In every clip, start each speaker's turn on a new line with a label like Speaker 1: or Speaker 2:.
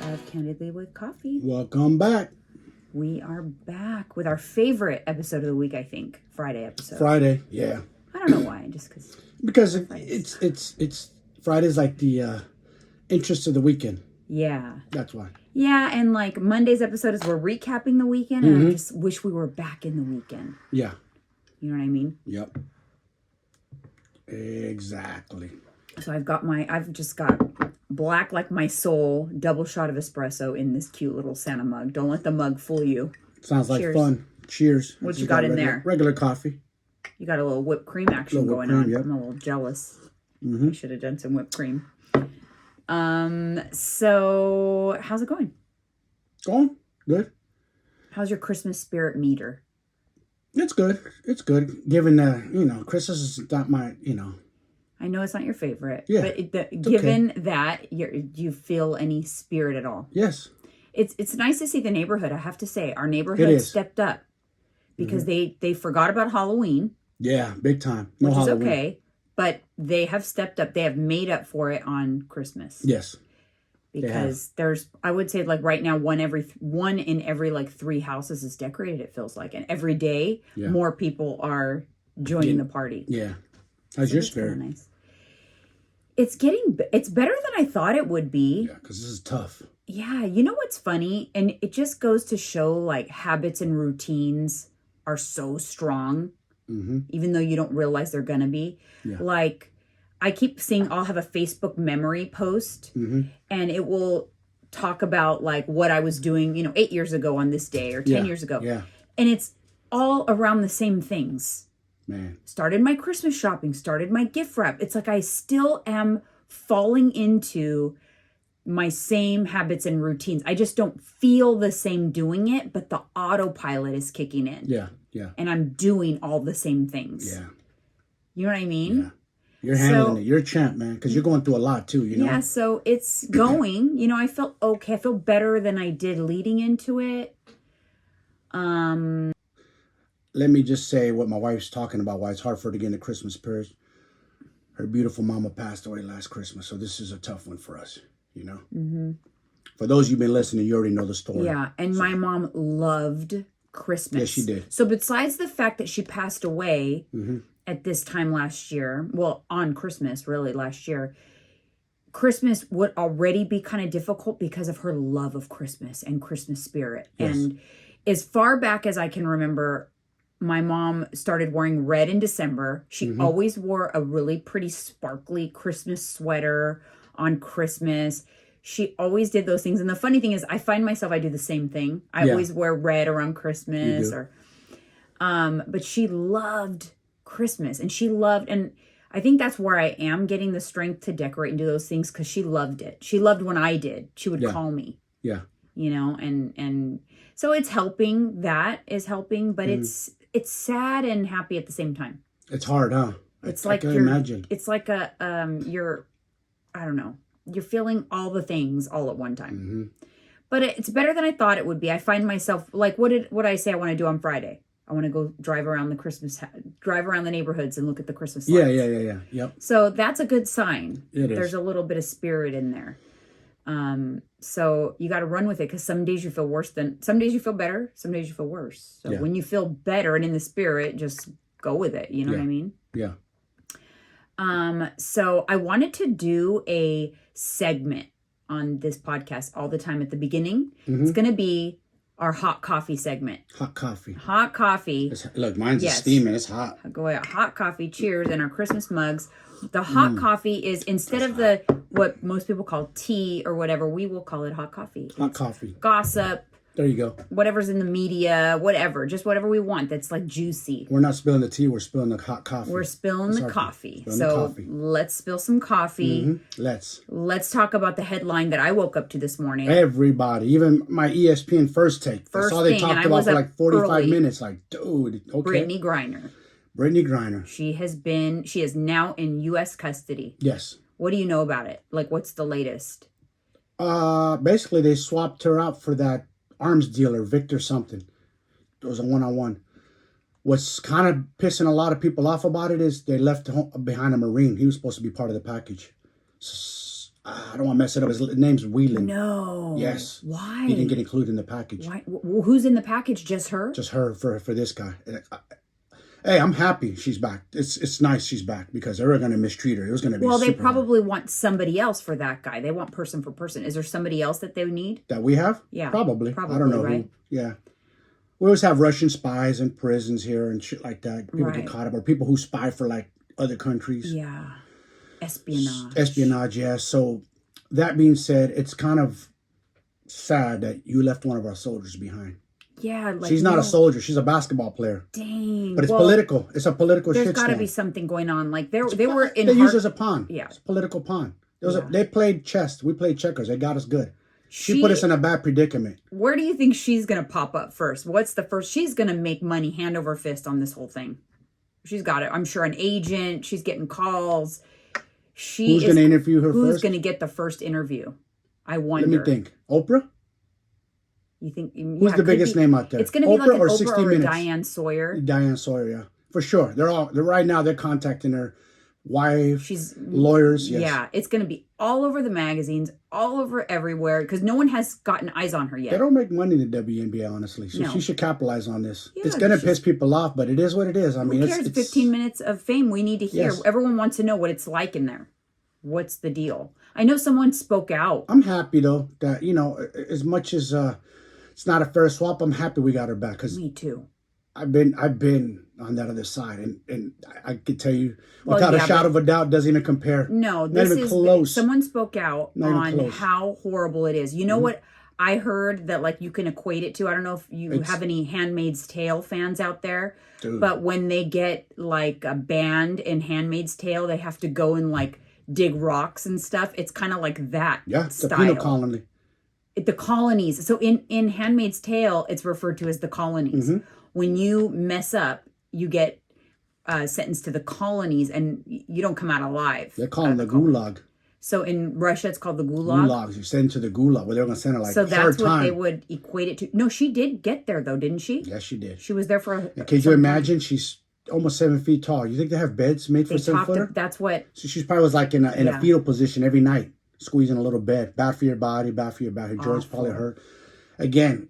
Speaker 1: of Candidly with Coffee.
Speaker 2: Welcome back.
Speaker 1: We are back with our favorite episode of the week, I think. Friday episode.
Speaker 2: Friday, yeah.
Speaker 1: I don't know why, just
Speaker 2: because it's Friday's like the interest of the weekend.
Speaker 1: Yeah.
Speaker 2: That's why.
Speaker 1: Yeah, and like Monday's episode is we're recapping the weekend, and I just wish we were back in the weekend.
Speaker 2: Yeah.
Speaker 1: You know what I mean?
Speaker 2: Yep. Exactly.
Speaker 1: So I've just got black like my soul, double shot of espresso in this cute little Santa mug. Don't let the mug fool you.
Speaker 2: Sounds like fun. Cheers.
Speaker 1: What you got in there?
Speaker 2: Regular coffee.
Speaker 1: You got a little whipped cream action going on. Yep. I'm a little jealous. I should have done some whipped cream. So how's it going?
Speaker 2: Going good.
Speaker 1: How's your Christmas spirit meter?
Speaker 2: It's good. It's good. Given Christmas is not my,
Speaker 1: I know it's not your favorite.
Speaker 2: Yeah.
Speaker 1: But given that, do you feel any spirit at all?
Speaker 2: Yes.
Speaker 1: It's nice to see the neighborhood. I have to say, our neighborhood stepped up because they forgot about Halloween.
Speaker 2: Yeah, big time. No
Speaker 1: which
Speaker 2: Halloween.
Speaker 1: Is okay, but they have stepped up. They have made up for it on Christmas.
Speaker 2: Yes.
Speaker 1: Because there's, I would say, like right now, one in every like 3 houses is decorated. It feels like, and every day more people are joining the party.
Speaker 2: Yeah. How's your spirit?
Speaker 1: Nice. It's better than I thought it would be.
Speaker 2: Yeah, because this is tough.
Speaker 1: Yeah, you know what's funny, and it just goes to show like habits and routines are so strong, even though you don't realize they're gonna be. Yeah. Like, I keep seeing I'll have a Facebook memory post and it will talk about like what I was doing, 8 years ago on this day or 10 years ago.
Speaker 2: Yeah.
Speaker 1: And it's all around the same things.
Speaker 2: Man.
Speaker 1: Started my Christmas shopping, started my gift wrap. It's like I still am falling into my same habits and routines. I just don't feel the same doing it, but the autopilot is kicking in.
Speaker 2: Yeah, yeah.
Speaker 1: And I'm doing all the same things.
Speaker 2: Yeah.
Speaker 1: You know what I mean?
Speaker 2: Yeah. You're handling it. You're a champ, man, because you're going through a lot too,
Speaker 1: Yeah, so it's going. I felt okay. I feel better than I did leading into it.
Speaker 2: Let me just say what my wife's talking about, why it's hard for her to get in the Christmas spirit. Her beautiful mama passed away last Christmas, so this is a tough one for us, For those of you who've been listening, you already know the story.
Speaker 1: Yeah, and my mom loved Christmas.
Speaker 2: Yes, she did.
Speaker 1: So besides the fact that she passed away at this time last year, well, on Christmas, really, last year, Christmas would already be kind of difficult because of her love of Christmas and Christmas spirit. Yes. And as far back as I can remember, my mom started wearing red in December. She always wore a really pretty sparkly Christmas sweater on Christmas. She always did those things. And the funny thing is, I find myself, I do the same thing. I always wear red around Christmas. But she loved Christmas. And I think that's where I am getting the strength to decorate and do those things, because she loved it. She loved when I did. She would call me. Yeah. And so it's helping. That is helping, but it's sad and happy at the same time.
Speaker 2: It's hard, huh?
Speaker 1: It's like I can imagine. It's like I don't know. You're feeling all the things all at one time. But it's better than I thought it would be. I find myself like, what I say I want to do on Friday? I want to go drive around the neighborhoods and look at the Christmas lights.
Speaker 2: Yeah. Yep.
Speaker 1: So that's a good sign.
Speaker 2: There's
Speaker 1: a little bit of spirit in there. So you got to run with it, because some days you feel some days you feel better, some days you feel worse. So when you feel better and in the spirit, just go with it. You know what I mean?
Speaker 2: Yeah.
Speaker 1: So I wanted to do a segment on this podcast all the time at the beginning. It's going to be our hot coffee segment.
Speaker 2: Hot coffee.
Speaker 1: Hot coffee.
Speaker 2: Look, mine's steaming. It's hot.
Speaker 1: Go ahead. Hot coffee. Cheers. And our Christmas mugs. The hot coffee is, instead of what most people call tea or whatever, we will call it hot coffee.
Speaker 2: Hot coffee.
Speaker 1: Gossip.
Speaker 2: There you go.
Speaker 1: Whatever's in the media, whatever. Just whatever we want that's like juicy.
Speaker 2: We're not spilling the tea. We're spilling the hot coffee.
Speaker 1: We're spilling the coffee. Let's spill some coffee. Let's talk about the headline that I woke up to this morning.
Speaker 2: Everybody, even my ESPN first take. That's all they talked about for like 45 minutes. Like, dude, okay.
Speaker 1: Brittany Griner. She is now in U.S. custody.
Speaker 2: Yes.
Speaker 1: What do you know about it? Like, what's the latest?
Speaker 2: Basically, they swapped her out for that arms dealer, Victor something. It was a one-on-one. What's kind of pissing a lot of people off about it is they left behind a Marine. He was supposed to be part of the package. I don't want to mess it up. His name's Whelan.
Speaker 1: No.
Speaker 2: Yes.
Speaker 1: Why?
Speaker 2: He didn't get included in the package.
Speaker 1: Why? Who's in the package? Just her?
Speaker 2: Just her for this guy. Hey, I'm happy she's back. It's nice she's back because they were going to mistreat her. It was going to be
Speaker 1: They
Speaker 2: super
Speaker 1: probably want somebody else for that guy. They want person for person. Is there somebody else that they need?
Speaker 2: that we have?
Speaker 1: Yeah.
Speaker 2: Probably. I don't know
Speaker 1: right?
Speaker 2: who. Yeah. We always have Russian spies in prisons here and shit like that. People get caught up, or people who spy for like other countries.
Speaker 1: Yeah. Espionage.
Speaker 2: Espionage, yeah. So that being said, it's kind of sad that you left one of our soldiers behind.
Speaker 1: Yeah, like
Speaker 2: she's not a soldier. She's a basketball player.
Speaker 1: Dang.
Speaker 2: But it's political. It's a political shitstorm.
Speaker 1: There's got to be something going on. Like they were in.
Speaker 2: They use it as a pawn.
Speaker 1: Yeah.
Speaker 2: It's a political pawn. They played chess. We played checkers. They got us good. She put us in a bad predicament.
Speaker 1: Where do you think she's going to pop up first? What's the first? She's going to make money hand over fist on this whole thing. She's got it. I'm sure an agent. She's getting calls.
Speaker 2: Who's going to interview her first?
Speaker 1: Who's going to get the first interview? I wonder.
Speaker 2: Let me think. Oprah?
Speaker 1: You think? Yeah,
Speaker 2: who's the biggest name out there?
Speaker 1: It's going to be like an
Speaker 2: or
Speaker 1: Oprah
Speaker 2: 60
Speaker 1: or
Speaker 2: Minutes?
Speaker 1: Diane Sawyer.
Speaker 2: Diane Sawyer, yeah. For sure. They're right now they're contacting her wife, lawyers. Yes.
Speaker 1: Yeah, it's going to be all over the magazines, all over everywhere, because no one has gotten eyes on her yet.
Speaker 2: They don't make money in the WNBA, honestly. So she should capitalize on this.
Speaker 1: Yeah,
Speaker 2: it's going to piss people off, but it is what it is. I mean,
Speaker 1: who cares? 15 minutes of fame. We need to hear.
Speaker 2: Yes.
Speaker 1: Everyone wants to know what it's like in there. What's the deal? I know someone spoke out.
Speaker 2: I'm happy, though, that, as much as it's not a fair swap, I'm happy we got her back. Cause
Speaker 1: me too.
Speaker 2: I've been on that other side, and I could tell you without a shadow of a doubt, doesn't even compare.
Speaker 1: No,
Speaker 2: not even close.
Speaker 1: Someone spoke out on how horrible it is. You know what I heard that like you can equate it to? I don't know if you have any Handmaid's Tale fans out there, but when they get like a band in Handmaid's Tale, they have to go and like dig rocks and stuff. It's kind of like that style.
Speaker 2: The penal colony.
Speaker 1: The colonies. So in Handmaid's Tale, it's referred to as the colonies. Mm-hmm. When you mess up, you get sentenced to the colonies, and you don't come out alive.
Speaker 2: They're calling the gulag.
Speaker 1: So in Russia, it's called the gulag.
Speaker 2: Gulags. You're sent to the gulag, where they're going to send her like
Speaker 1: so that's what they would equate it to. No, she did get there though, didn't she?
Speaker 2: Yes, she did.
Speaker 1: She was there for.
Speaker 2: Can you imagine? She's almost 7 feet tall. You think they have beds made for 7-footer?
Speaker 1: That's what.
Speaker 2: So she probably was like in a fetal position every night, squeezing a little bed. Bad for your body. Bad for your back. Her joints probably hurt. Again,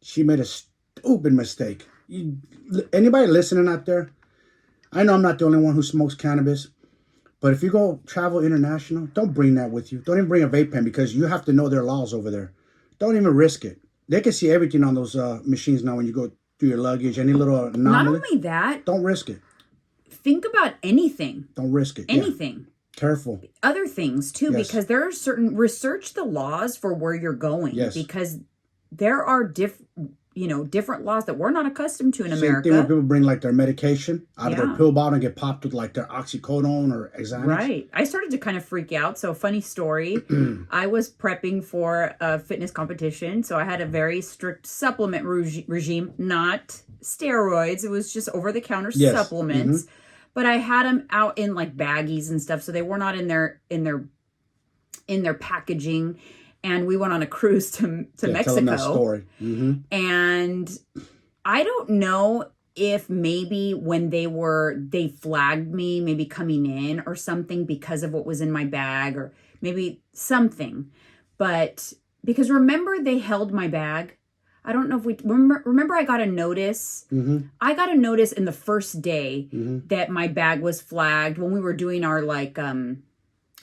Speaker 2: she made a stupid mistake. Anybody listening out there? I know I'm not the only one who smokes cannabis, but if you go travel international, don't bring that with you. Don't even bring a vape pen, because you have to know their laws over there. Don't even risk it. They can see everything on those machines now when you go through your luggage. Any little anomaly.
Speaker 1: Not only that.
Speaker 2: Don't risk it.
Speaker 1: Think about anything.
Speaker 2: Don't risk it.
Speaker 1: Anything.
Speaker 2: Yeah. Careful.
Speaker 1: Other things too, because there are research the laws for where you're going.
Speaker 2: Yes.
Speaker 1: Because there are different laws that we're not accustomed to in America.
Speaker 2: Same thing when people bring like their medication out of their pill bottle and get popped with like their oxycodone or Xanax.
Speaker 1: Right. I started to kind of freak out. So funny story. I was prepping for a fitness competition. So I had a very strict supplement regime, not steroids. It was just over-the-counter supplements. Mm-hmm. But I had them out in like baggies and stuff. So they were not in their packaging. And we went on a cruise to Mexico.
Speaker 2: Tell them that story. Mm-hmm.
Speaker 1: And I don't know if maybe when they flagged me, maybe coming in or something because of what was in my bag, or maybe something. But because remember they held my bag. I don't know if we remember I got a notice. Mm-hmm. I got a notice in the first day that my bag was flagged when we were doing our like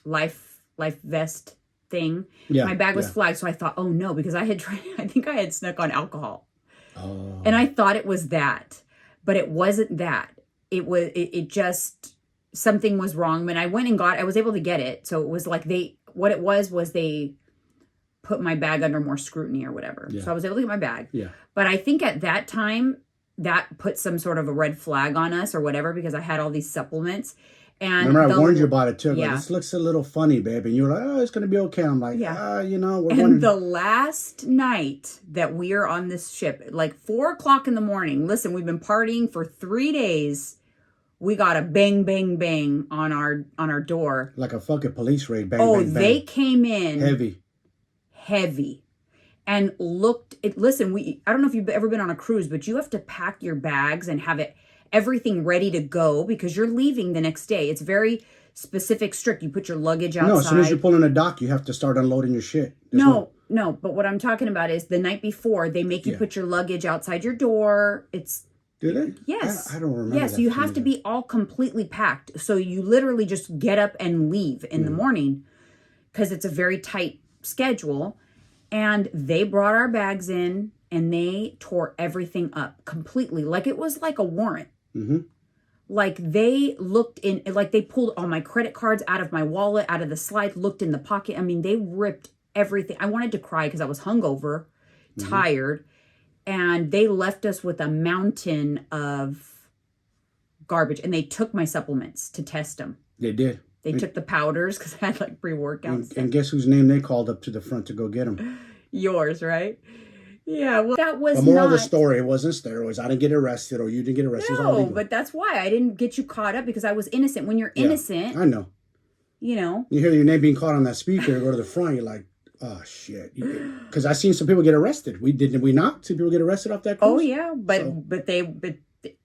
Speaker 1: life vest thing. My bag was flagged, so I thought, oh no, because I think I had snuck on alcohol. Oh. And I thought it was that, but it wasn't that. It just, something was wrong. When I went and I was able to get it. So it was like they put my bag under more scrutiny or whatever. Yeah. So I was able to get my bag. Yeah. But I think at that time that put some sort of a red flag on us or whatever, because I had all these supplements. And
Speaker 2: remember, I warned you about it too. Like, this looks a little funny, babe. And you were like, oh, it's going to be okay. I'm like, we're wondering.
Speaker 1: The last night that we are on this ship, like 4:00 in the morning, listen, we've been partying for 3 days. We got a bang, bang, bang on our door.
Speaker 2: Like a fucking police raid. Bang, bang, bang.
Speaker 1: They came in. Heavy. And listen, I don't know if you've ever been on a cruise, but you have to pack your bags and have it. everything ready to go because you're leaving the next day. It's very specific, strict. You put your luggage outside.
Speaker 2: No, as soon as you pull in a dock, you have to start unloading your shit.
Speaker 1: No, but what I'm talking about is the night before, they make you put your luggage outside your door.
Speaker 2: Do they?
Speaker 1: Yes.
Speaker 2: I don't remember.
Speaker 1: Yes, you have to be all completely packed. So you literally just get up and leave in the morning because it's a very tight schedule. And they brought our bags in and they tore everything up completely. Like it was like a warrant.
Speaker 2: Mm-hmm.
Speaker 1: Like they looked in, like they pulled all my credit cards out of my wallet, out of the slide, looked in the pocket. I mean, they ripped everything. I wanted to cry because I was hungover, tired. And they left us with a mountain of garbage. And they took my supplements to test them.
Speaker 2: They did.
Speaker 1: They took the powders because I had like pre-workouts.
Speaker 2: And guess whose name they called up to the front to go get them?
Speaker 1: Yours, right? Yeah, well, that was
Speaker 2: the moral of the story, it wasn't steroids. I didn't get arrested or you didn't get arrested.
Speaker 1: No, but that's why I didn't get you caught up because I was innocent. When you're innocent.
Speaker 2: I know.
Speaker 1: You know.
Speaker 2: You hear your name being called on that speaker and go to the front, you're like, oh, shit. Because I seen some people get arrested. Did we not? See people get arrested off that cruise?
Speaker 1: Oh, yeah. But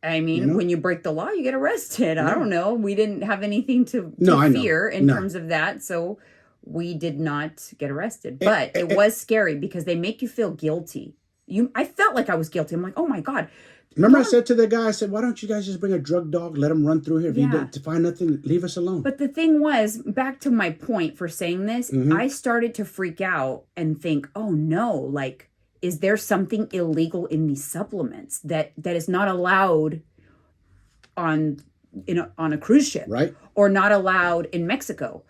Speaker 1: I mean, when you break the law, you get arrested. Yeah. I don't know. We didn't have anything to fear in terms of that. So we did not get arrested. But it was scary because they make you feel guilty. I felt like I was guilty. I'm like, oh, my God.
Speaker 2: Remember I said to the guy, I said, why don't you guys just bring a drug dog, let him run through here. If you to find nothing, leave us alone.
Speaker 1: But the thing was, back to my point for saying this, I started to freak out and think, oh, no, like, is there something illegal in these supplements that is not allowed on a cruise ship,
Speaker 2: right?
Speaker 1: Or not allowed in Mexico?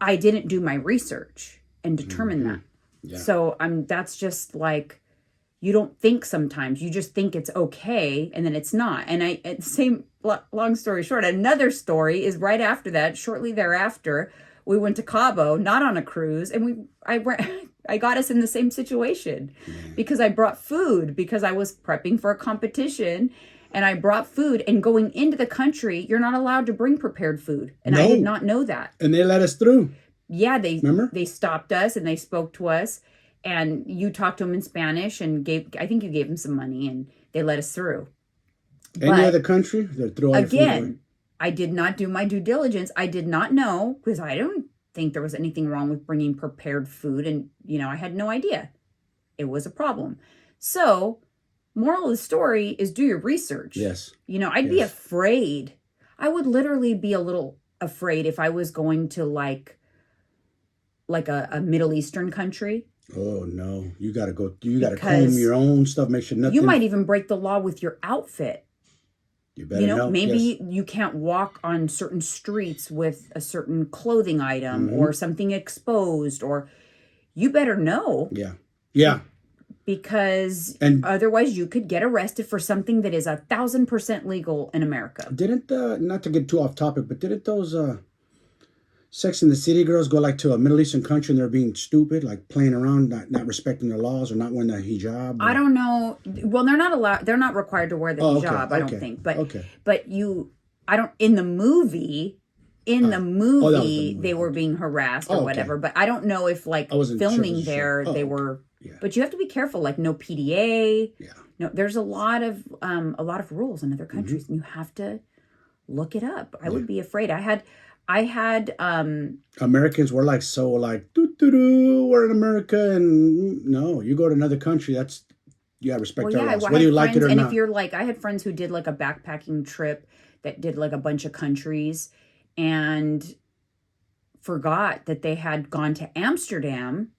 Speaker 1: I didn't do my research and determine that. Yeah. So that's just like, you don't think sometimes. You just think it's okay, and then it's not. And long story short, another story is right after that, shortly thereafter, we went to Cabo, not on a cruise, and I got us in the same situation because I brought food because I was prepping for a competition, and I brought food. And going into the country, you're not allowed to bring prepared food, and I did not know that.
Speaker 2: And they let us through.
Speaker 1: Yeah, they stopped us and they spoke to us, and you talked to them in Spanish and I think you gave them some money, and they let us through.
Speaker 2: Any other country, they throw all
Speaker 1: again. I did not do my due diligence. I did not know because I don't think there was anything wrong with bringing prepared food. And, I had no idea it was a problem. So moral of the story is do your research.
Speaker 2: Yes.
Speaker 1: I'd be afraid. I would literally be a little afraid if I was going to like a Middle Eastern country.
Speaker 2: Oh, no. You got to go. You got to comb your own stuff. Make sure nothing.
Speaker 1: You might even break the law with your outfit.
Speaker 2: You better know.
Speaker 1: Maybe you can't walk on certain streets with a certain clothing item or something exposed, or you better know.
Speaker 2: Yeah. Yeah.
Speaker 1: Because otherwise you could get arrested for something that is 1,000% legal in America.
Speaker 2: Didn't, not to get too off topic, but didn't those Sex and the City girls go like to a Middle Eastern country and they're being stupid, like playing around, not respecting their laws or not wearing the hijab? Or...
Speaker 1: I don't know. Well, they're not allowed. They're not required to wear the hijab. Okay. I don't think. But I don't. In the movie, they were being harassed or whatever. But I don't know if filming there they were. Yeah. But you have to be careful. Like no PDA. Yeah. No, there's a lot of rules in other countries, and you have to look it up. I would be afraid. I had
Speaker 2: Americans were we're in America, and no, you go to another country, you gotta respect their laws, whether you like it or not.
Speaker 1: And if you're I had friends who did like a backpacking trip that did like a bunch of countries and forgot that they had gone to Amsterdam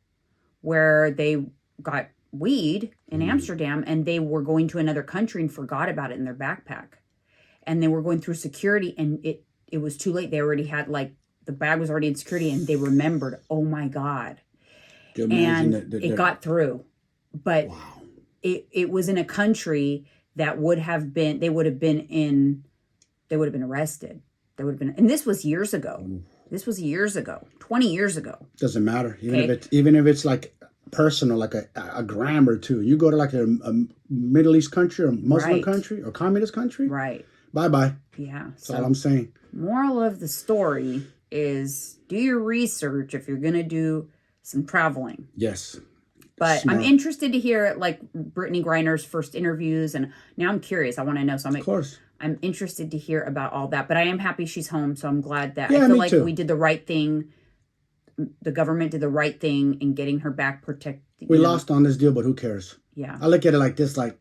Speaker 1: where they got weed in Amsterdam, and they were going to another country and forgot about it in their backpack, and they were going through security, and it was too late. They already had the bag was already in security, and they remembered, oh my God. And it got through. But it was in a country that they would have been arrested. And this was years ago. This was years ago, 20 years ago.
Speaker 2: Doesn't matter. Even if it's like personal, like a gram or two. You go to like a Middle East country or Muslim country or communist country.
Speaker 1: Right.
Speaker 2: Bye-bye.
Speaker 1: Yeah.
Speaker 2: That's all I'm saying.
Speaker 1: Moral of the story is do your research if you're going to do some traveling.
Speaker 2: Yes.
Speaker 1: But I'm interested to hear Brittany Griner's first interviews, and now I'm curious. I want to know. So
Speaker 2: of course.
Speaker 1: I'm interested to hear about all that. But I am happy she's home, so I'm glad that
Speaker 2: Yeah,
Speaker 1: I feel
Speaker 2: me
Speaker 1: like
Speaker 2: too.
Speaker 1: we did the right thing. The government did the right thing in getting her back protected.
Speaker 2: We lost on this deal, but who cares?
Speaker 1: Yeah.
Speaker 2: I look at it like this, like,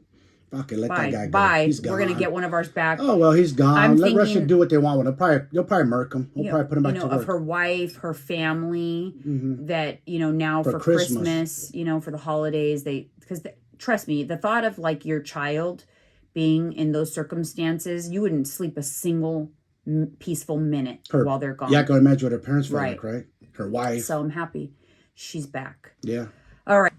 Speaker 2: okay, let that guy go.
Speaker 1: Bye.
Speaker 2: He's gone.
Speaker 1: We're going to get one of ours back.
Speaker 2: Oh, well, he's gone.
Speaker 1: I'm
Speaker 2: Let Russia
Speaker 1: thinking-
Speaker 2: do what they want with him. They'll probably murk him. We'll probably put him back to work.
Speaker 1: Of her wife, her family, that, now for Christmas, for the holidays, because trust me, the thought of like your child being in those circumstances, you wouldn't sleep a single peaceful minute while they're gone.
Speaker 2: Yeah, I can imagine what her parents feel like, right? Her wife.
Speaker 1: So I'm happy she's back.
Speaker 2: Yeah.
Speaker 1: All right.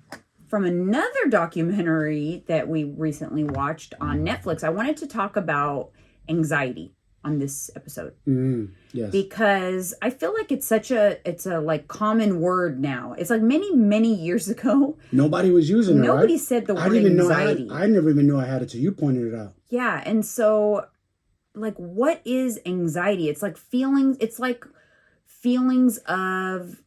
Speaker 1: From another documentary that we recently watched on Netflix, I wanted to talk about anxiety on this episode.
Speaker 2: Yes.
Speaker 1: Because I feel like it's a like common word now. It's like many years ago.
Speaker 2: Nobody was using it,
Speaker 1: Nobody
Speaker 2: right?
Speaker 1: said the word
Speaker 2: anxiety.
Speaker 1: anxiety.
Speaker 2: I never even knew I had it till you pointed it out.
Speaker 1: Yeah. And so like, what is anxiety? It's like feelings of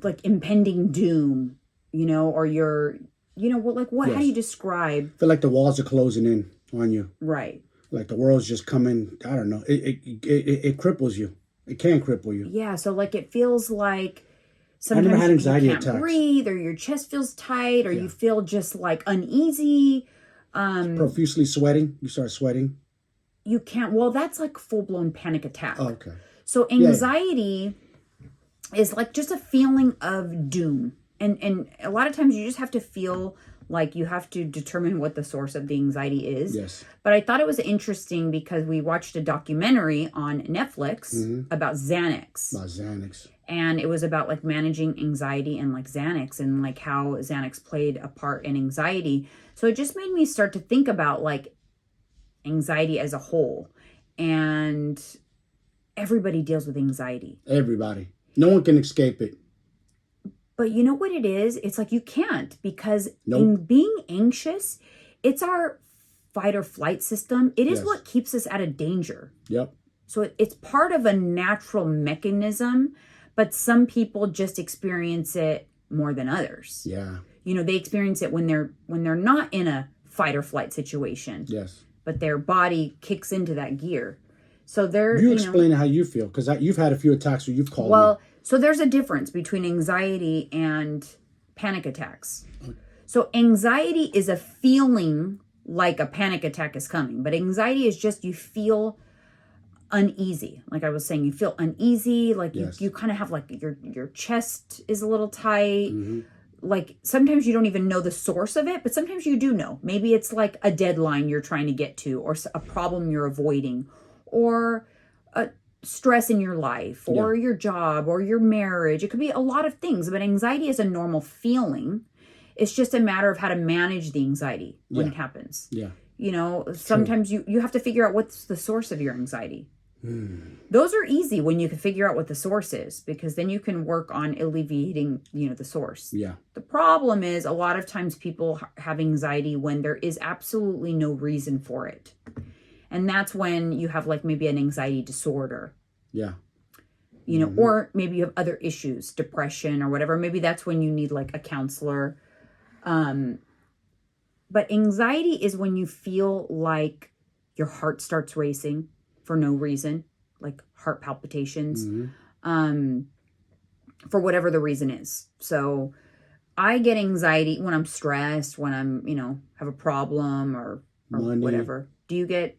Speaker 1: like impending doom, or you're, what,
Speaker 2: Yes.
Speaker 1: how do you describe?
Speaker 2: I feel like the walls are closing in on you.
Speaker 1: Right.
Speaker 2: Like the world's just coming. I don't know. It cripples you. It can cripple you.
Speaker 1: Yeah. So like, it feels like sometimes
Speaker 2: never had anxiety
Speaker 1: you can't
Speaker 2: attacks.
Speaker 1: breathe, or your chest feels tight, or you feel just like uneasy.
Speaker 2: Profusely sweating. You start sweating.
Speaker 1: You can't, well, that's like full-blown panic attack.
Speaker 2: Oh, okay.
Speaker 1: So anxiety is like just a feeling of doom. And a lot of times you just have to feel like you have to determine what the source of the anxiety is.
Speaker 2: Yes.
Speaker 1: But I thought it was interesting because we watched a documentary on Netflix about Xanax.
Speaker 2: About Xanax.
Speaker 1: And it was about like managing anxiety and like Xanax and like how Xanax played a part in anxiety. So it just made me start to think about like anxiety as a whole. And everybody deals with anxiety.
Speaker 2: Everybody. No one can escape it.
Speaker 1: But you know what it is? It's like you can't, because
Speaker 2: Nope.
Speaker 1: in being anxious, it's our fight or flight system. It is
Speaker 2: Yes.
Speaker 1: what keeps us out of danger.
Speaker 2: Yep.
Speaker 1: So it's part of a natural mechanism, but some people just experience it more than others.
Speaker 2: Yeah.
Speaker 1: They experience it when they're not in a fight or flight situation.
Speaker 2: Yes.
Speaker 1: But their body kicks into that gear. So they're
Speaker 2: You explain how you feel, because you've had a few attacks where you've called me.
Speaker 1: So there's a difference between anxiety and panic attacks. So anxiety is a feeling like a panic attack is coming, but anxiety is just you feel uneasy. Like I was saying, you feel uneasy, like
Speaker 2: Yes.
Speaker 1: you kind of have like your chest is a little tight. Like sometimes you don't even know the source of it, but sometimes you do know. Maybe it's like a deadline you're trying to get to, or a problem you're avoiding, or a stress in your life, or your job, or your marriage. It could be a lot of things, but anxiety is a normal feeling. It's just a matter of how to manage the anxiety when it happens.
Speaker 2: Yeah.
Speaker 1: Sometimes you have to figure out what's the source of your anxiety. Those are easy when you can figure out what the source is, because then you can work on alleviating, the source.
Speaker 2: Yeah.
Speaker 1: The problem is a lot of times people have anxiety when there is absolutely no reason for it. And that's when you have like maybe an anxiety disorder.
Speaker 2: Yeah.
Speaker 1: Or maybe you have other issues, depression or whatever. Maybe that's when you need like a counselor. But anxiety is when you feel like your heart starts racing for no reason, like heart palpitations, for whatever the reason is. So I get anxiety when I'm stressed, when I'm, have a problem or whatever. Do you get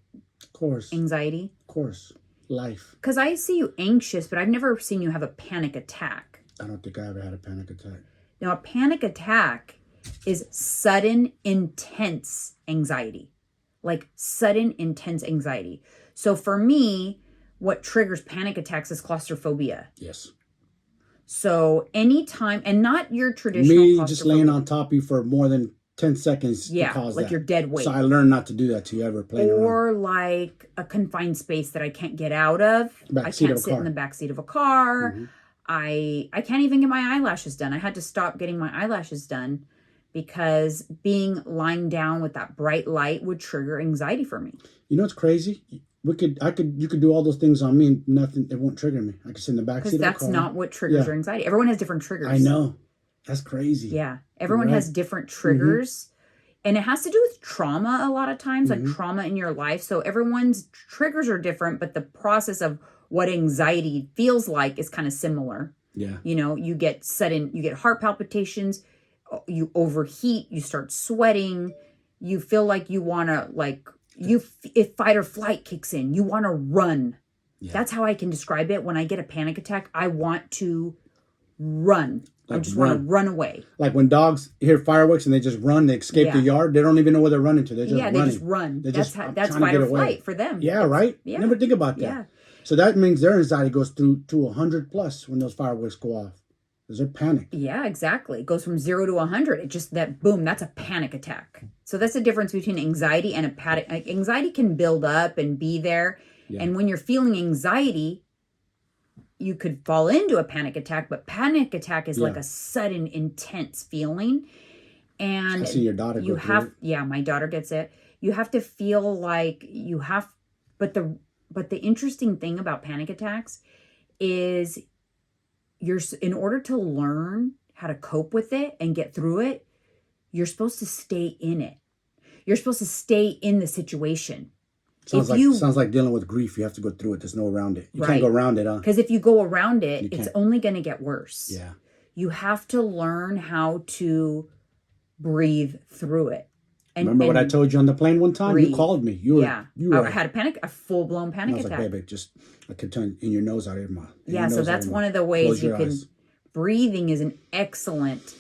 Speaker 1: anxiety?
Speaker 2: Of course. Life.
Speaker 1: Because I see you anxious, but I've never seen you have a panic attack.
Speaker 2: I don't think I ever had a panic attack.
Speaker 1: Now, a panic attack is sudden, intense anxiety. Like sudden, intense anxiety. So for me, what triggers panic attacks is claustrophobia.
Speaker 2: Yes.
Speaker 1: So anytime, and not your traditional
Speaker 2: Me
Speaker 1: claustrophobia.
Speaker 2: just laying on top of you for more than 10 seconds
Speaker 1: Yeah,
Speaker 2: can cause
Speaker 1: like
Speaker 2: that.
Speaker 1: your dead weight.
Speaker 2: So I learned not to do that to you ever playing around.
Speaker 1: Or like a confined space that I can't get out of. I can't sit in the back seat of a car. I can't even get my eyelashes done. I had to stop getting my eyelashes done because lying down with that bright light would trigger anxiety for me.
Speaker 2: You know what's crazy? You could do all those things on me and nothing, it won't trigger me. I could sit in the back seat of a car.
Speaker 1: Because that's not what triggers your anxiety. Everyone has different triggers.
Speaker 2: I know. That's crazy.
Speaker 1: Yeah. Everyone has different triggers. And it has to do with trauma a lot of times, like trauma in your life. So everyone's triggers are different, but the process of what anxiety feels like is kind of similar.
Speaker 2: Yeah.
Speaker 1: You know, you get heart palpitations, you overheat, you start sweating, you feel like you want to if fight or flight kicks in, you want to run. Yeah. That's how I can describe it. When I get a panic attack, I want to run. I just want to run away.
Speaker 2: Like when dogs hear fireworks and they just run, they escape the yard. They don't even know where they're running to. They're just running.
Speaker 1: They just run. That's fight or flight for them.
Speaker 2: Yeah, right? Yeah. Never think about that. Yeah. So that means their anxiety goes through to 100 plus when those fireworks go off. Because they're panicked. Yeah,
Speaker 1: exactly. It goes from 0 to 100. It just, that boom, that's a panic attack. So that's the difference between anxiety and a panic. Anxiety can build up and be there. Yeah. And when you're feeling anxiety, you could fall into a panic attack, but panic attack is like a sudden, intense feeling. And
Speaker 2: I see your daughter go through it.
Speaker 1: Yeah, my daughter gets it. You have to feel like you have, but the interesting thing about panic attacks is in order to learn how to cope with it and get through it, you're supposed to stay in it. You're supposed to stay in the situation.
Speaker 2: Sounds like dealing with grief. You have to go through it. There's no around it. You can't go around it, huh?
Speaker 1: Because if you go around it, it's only going to get worse.
Speaker 2: Yeah.
Speaker 1: You have to learn how to breathe through it.
Speaker 2: Remember what I told you on the plane one time? Breathe. You called me.
Speaker 1: I had a full-blown panic attack.
Speaker 2: Like, baby, I could turn in your nose out of your mouth.
Speaker 1: Yeah, so that's one of the ways you can. Breathing is an excellent,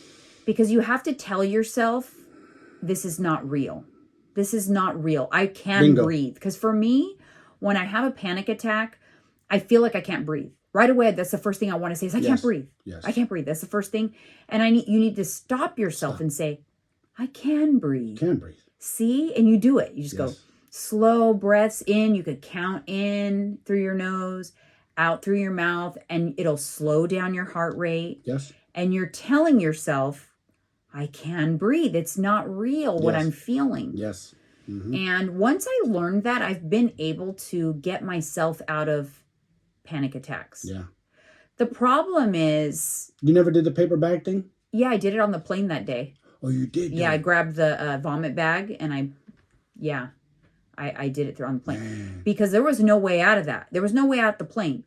Speaker 1: because you have to tell yourself, this is not real. This is not real. I can breathe. Because for me, when I have a panic attack, I feel like I can't breathe. Right away, that's the first thing I want to say is, I can't breathe. Yes. I can't breathe. That's the first thing. And you need to stop yourself and say, I can breathe.
Speaker 2: Can breathe.
Speaker 1: See? And you do it. You just go slow breaths in. You could count in through your nose, out through your mouth, and it'll slow down your heart rate.
Speaker 2: Yes.
Speaker 1: And you're telling yourself, I can breathe. It's not real what I'm feeling.
Speaker 2: Yes. Mm-hmm.
Speaker 1: And once I learned that, I've been able to get myself out of panic attacks.
Speaker 2: Yeah.
Speaker 1: The problem is...
Speaker 2: You never did the paper bag thing?
Speaker 1: Yeah, I did it on the plane that day.
Speaker 2: Oh, you did?
Speaker 1: Yeah, I grabbed the vomit bag and I did it on the plane. Man. Because there was no way out of that. There was no way out the plane.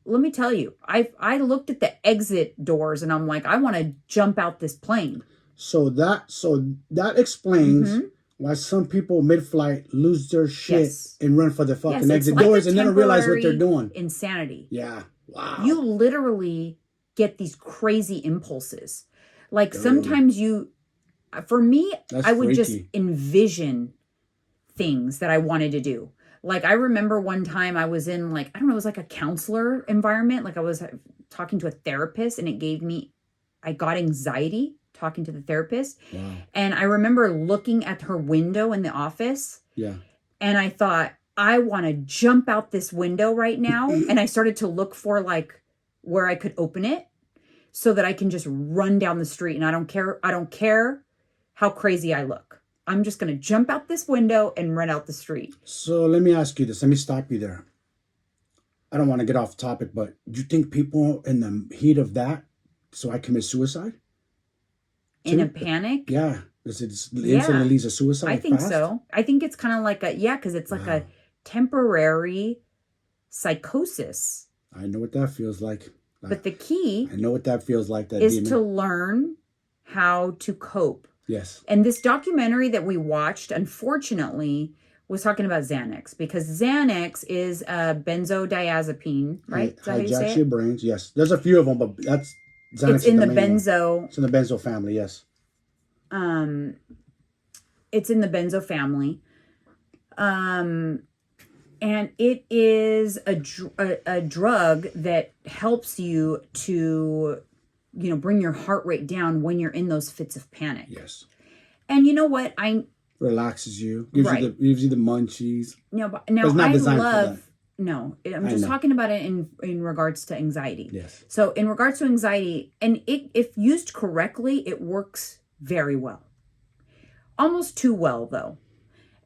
Speaker 1: Let me tell you, I looked at the exit doors and I'm like, I want to jump out this plane.
Speaker 2: So that explains why some people mid-flight lose their shit and run for the fucking exit doors and never realize what they're doing.
Speaker 1: Insanity.
Speaker 2: Yeah. Wow.
Speaker 1: You literally get these crazy impulses. Like sometimes for me, I would just envision things that I wanted to do. Like I remember one time I was in it was like a counselor environment. Like I was talking to a therapist and I got anxiety talking to the therapist. Wow. And I remember looking at her window in the office.
Speaker 2: Yeah.
Speaker 1: And I thought, I want to jump out this window right now. And I started to look for where I could open it so that I can just run down the street. And I don't care how crazy I look. I'm just going to jump out this window and run out the street.
Speaker 2: So let me ask you this. Let me stop you there. I don't want to get off topic, but do you think people in the heat of that, so I commit suicide?
Speaker 1: In a panic?
Speaker 2: Yeah. It instantly leads to suicide?
Speaker 1: I think so. I think it's kind of like because it's like a temporary psychosis.
Speaker 2: I know what that feels like.
Speaker 1: But the key...
Speaker 2: I know what that feels like, that
Speaker 1: is
Speaker 2: demon.
Speaker 1: To learn how to cope.
Speaker 2: Yes.
Speaker 1: And this documentary that we watched, unfortunately, was talking about Xanax. Because Xanax is a benzodiazepine, right? Is that how you say it?
Speaker 2: Hijacks your brains, yes. There's a few of them, but that's... Xanax
Speaker 1: it's in the benzo.
Speaker 2: It's in the benzo family, yes.
Speaker 1: It's in the benzo family. And it is a drug that helps you to, bring your heart rate down when you're in those fits of panic.
Speaker 2: Yes.
Speaker 1: And you know what?
Speaker 2: Relaxes you. Gives you the munchies.
Speaker 1: No, but now I love... No, I'm just talking about it in regards to anxiety.
Speaker 2: Yes.
Speaker 1: So in regards to anxiety, and if used correctly, it works very well. Almost too well, though.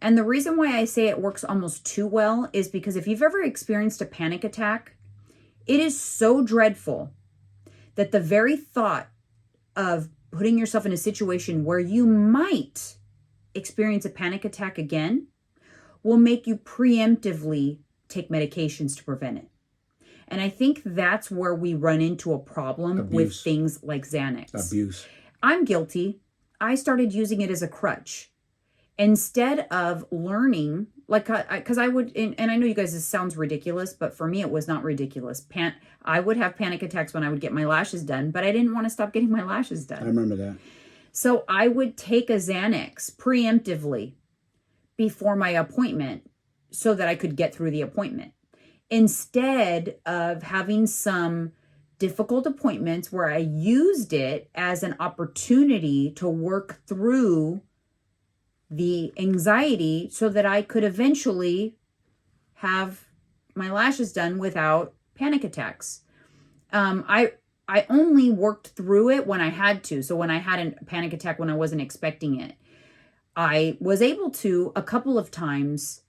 Speaker 1: And the reason why I say it works almost too well is because if you've ever experienced a panic attack, it is so dreadful that the very thought of putting yourself in a situation where you might experience a panic attack again will make you preemptively take medications to prevent it. And I think that's where we run into a problem with things like Xanax.
Speaker 2: Abuse.
Speaker 1: I'm guilty. I started using it as a crutch instead of learning, like, because I would, and I know you guys, this sounds ridiculous, but for me, it was not ridiculous. I would have panic attacks when I would get my lashes done, but I didn't want to stop getting my lashes done.
Speaker 2: I remember that.
Speaker 1: So I would take a Xanax preemptively before my appointment so that I could get through the appointment, instead of having some difficult appointments where I used it as an opportunity to work through the anxiety so that I could eventually have my lashes done without panic attacks. I only worked through it when I had to. So when I had a panic attack when I wasn't expecting it, I was able to a couple of times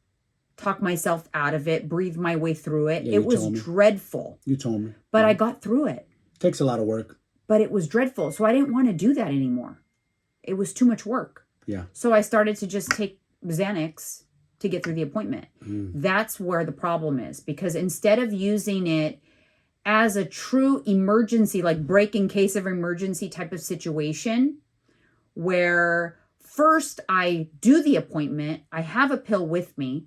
Speaker 1: talk myself out of it, breathe my way through it.
Speaker 2: Yeah,
Speaker 1: it was dreadful.
Speaker 2: You told me.
Speaker 1: But I got through it.
Speaker 2: Takes a lot of work.
Speaker 1: But it was dreadful. So I didn't want to do that anymore. It was too much work.
Speaker 2: Yeah.
Speaker 1: So I started to just take Xanax to get through the appointment. That's where the problem is. Because instead of using it as a true emergency, like break in case of emergency type of situation, where first I do the appointment, I have a pill with me,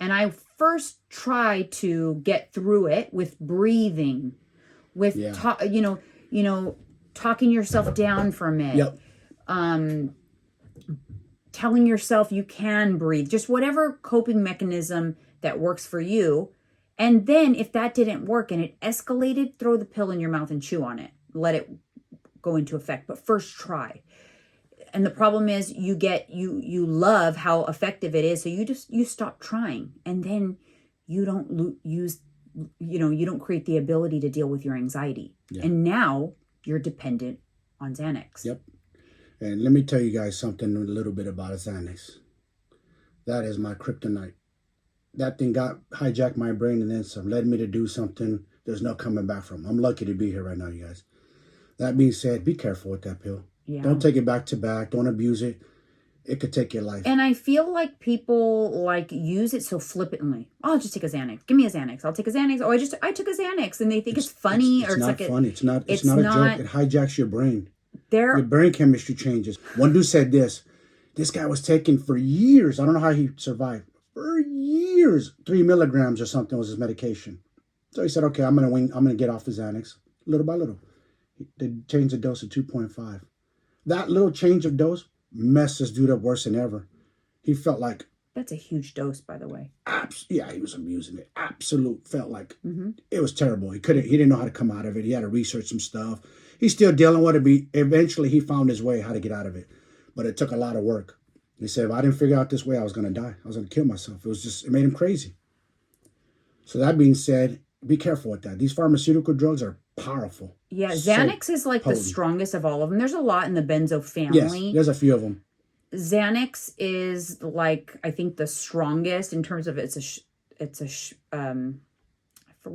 Speaker 1: and I first try to get through it with breathing, with talking yourself down from it.
Speaker 2: Yep.
Speaker 1: Telling yourself you can breathe, just whatever coping mechanism that works for you. And then if that didn't work and it escalated, throw the pill in your mouth and chew on it. Let it go into effect. But first try. And the problem is you love how effective it is. So you stop trying, and then you don't you don't create the ability to deal with your anxiety. Yeah. And now you're dependent on Xanax.
Speaker 2: Yep. And let me tell you guys something a little bit about Xanax. That is my kryptonite. That thing hijacked my brain and then some, led me to do something there's no coming back from. I'm lucky to be here right now, you guys. That being said, be careful with that pill. Yeah. Don't take it back to back. Don't abuse it. It could take your life.
Speaker 1: And I feel like people use it so flippantly. Oh, I'll just take a Xanax. Give me a Xanax. I'll take a Xanax. Oh, I took a Xanax, and they think it's funny.
Speaker 2: It's not funny. It's not a joke. It hijacks your brain. Your brain chemistry changes. One dude said this guy was taking for years. I don't know how he survived. For years, 3 milligrams or something was his medication. So he said, okay, I'm gonna get off the Xanax little by little. They changed the dose to 2.5. That little change of dose messed this dude up worse than ever. He felt like...
Speaker 1: That's a huge dose, by the way.
Speaker 2: Yeah, he was abusing it. Felt like it was terrible. He didn't know how to come out of it. He had to research some stuff. He's still dealing with it. Eventually, he found his way how to get out of it. But it took a lot of work. He said, if I didn't figure out this way, I was going to die. I was going to kill myself. It made him crazy. So that being said, be careful with that. These pharmaceutical drugs are powerful.
Speaker 1: Yeah, Xanax is like potent. The strongest of all of them. There's a lot in the benzo family.
Speaker 2: Yes, there's a few of them.
Speaker 1: Xanax is I think the strongest in terms of what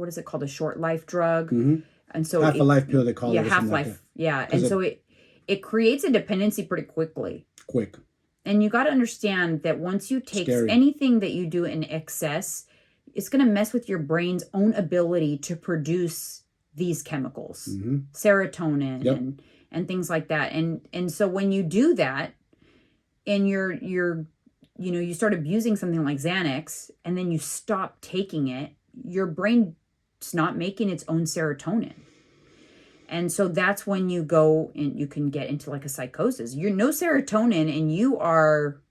Speaker 1: is it called? A short life drug.
Speaker 2: Mm-hmm.
Speaker 1: And so
Speaker 2: half a life pill, they call it.
Speaker 1: Yeah, half life. Like yeah. And so it creates a dependency pretty quickly.
Speaker 2: Quick.
Speaker 1: And you got to understand that once you take anything that you do in excess, it's going to mess with your brain's own ability to produce these chemicals, serotonin and things like that. And so when you do that and you start abusing something like Xanax and then you stop taking it, your brain's not making its own serotonin. And so that's when you go and you can get into like a psychosis. You're no serotonin and you are,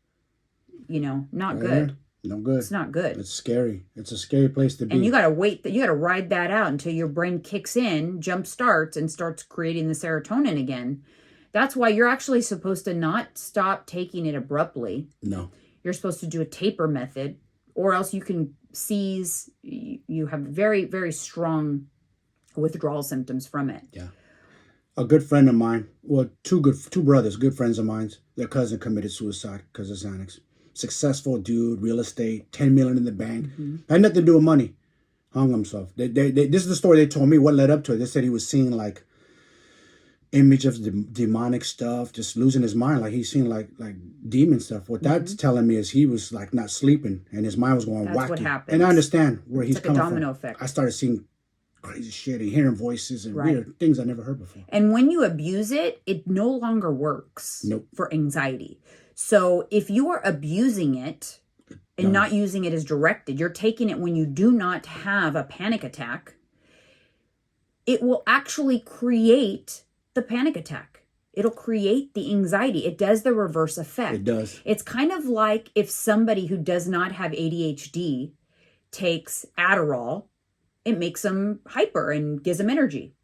Speaker 1: not good.
Speaker 2: No good.
Speaker 1: It's not good.
Speaker 2: It's scary. It's a scary place to be.
Speaker 1: And you got to wait. You got to ride that out until your brain kicks in, jump starts, and starts creating the serotonin again. That's why you're actually supposed to not stop taking it abruptly.
Speaker 2: No.
Speaker 1: You're supposed to do a taper method, or else you can seize. You have very, very strong withdrawal symptoms from it.
Speaker 2: Yeah. A good friend of mine, well, two brothers, good friends of mine, their cousin committed suicide because of Xanax. Successful dude, real estate, $10 million in the bank. Had nothing to do with money. Hung himself. This is the story they told me, what led up to it. They said he was seeing like image of the demonic stuff, just losing his mind, like he's seeing like demon stuff. What that's telling me is he was like not sleeping and his mind was going
Speaker 1: That's
Speaker 2: wacky.
Speaker 1: what happens.
Speaker 2: And I understand where he's
Speaker 1: It's like a
Speaker 2: coming
Speaker 1: domino
Speaker 2: from.
Speaker 1: effect.
Speaker 2: I started seeing crazy shit and hearing voices and
Speaker 1: Right.
Speaker 2: weird things I never heard before.
Speaker 1: And when you abuse it, it no longer works
Speaker 2: Nope.
Speaker 1: for anxiety. So if you are abusing it and
Speaker 2: Done.
Speaker 1: not using it as directed, you're taking it when you do not have a panic attack, it will actually create the panic attack. It'll create the anxiety. It does the reverse effect.
Speaker 2: It does.
Speaker 1: It's kind of like if somebody who does not have ADHD takes Adderall, it makes them hyper and gives them energy.